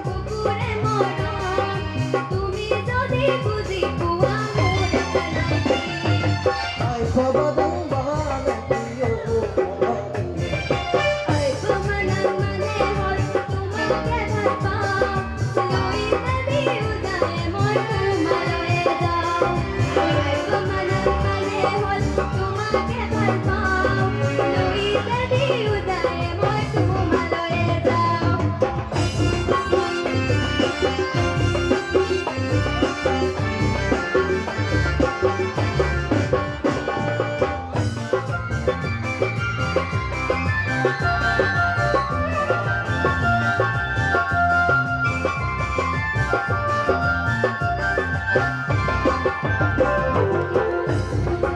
বকুরে মরম তুমি যদি বুঝি কুয়া মোরে নাইকি আই খবরং বাহানা দিও আই কমনা মানে হল তোমাকে ভাল পাও লইতে দিও যায় মই তোমারে যাও আই কমনা মানে হল তোমাকে ভাল পাও লইতে দিও যায় মই তোমারে যাও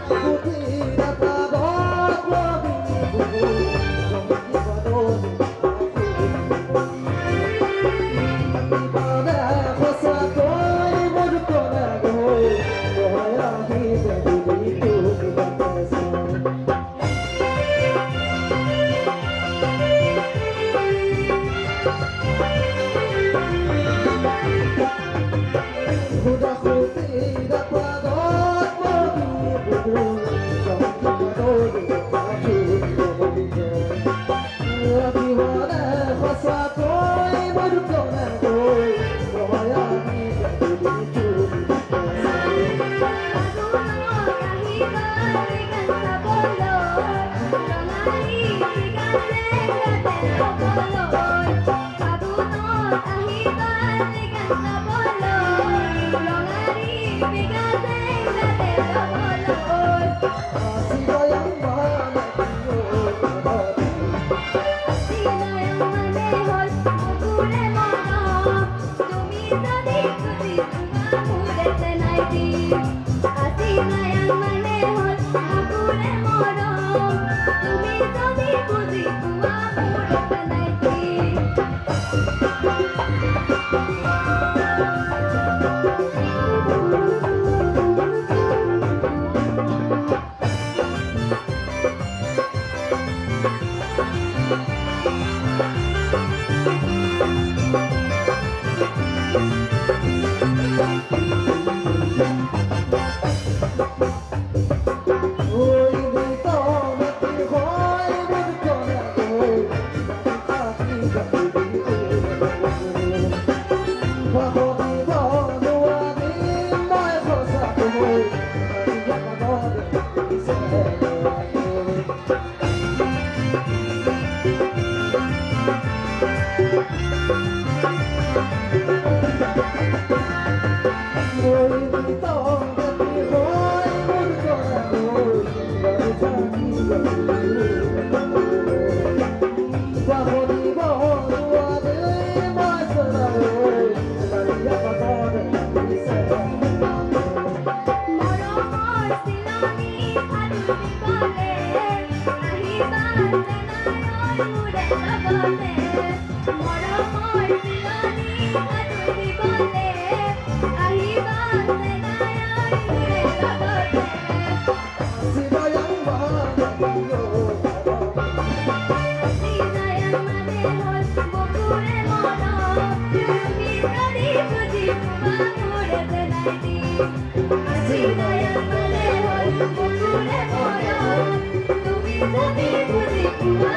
Putira tabak labini bubu Jomki badon Pada khosa koi mujhko na goy Roya hi jadi tu kibasa Huda khutira tabak labini bubu Jomki badon Lagi pada khosa koi mujhko na goy Roya hi jadi tu kibasa Sibayang bahagia Oi dito nati hoy mujhko na goy Aati gandi Baho dibo nuani moi khosa koy Mariya kadore ise Oi dito nati hoy mujhko na goy Aati gandi Baho dibo nuani moi khosa koy Mariya kadore ise মরমর সিলনি হাতুরি বলে আহিবার জানায় মুরে লগতে মরমর সিলনি হাতুরি বলে আহিবার জানায় মুরে লগতে Sibayang bahagia সিনায় মানে হল বকুরে মরম তুমি যদি বুঝি কুয়া মোরে নাইকি সিনায় মানে হল বকুরে মরম তুমি যদি বুঝি কুয়া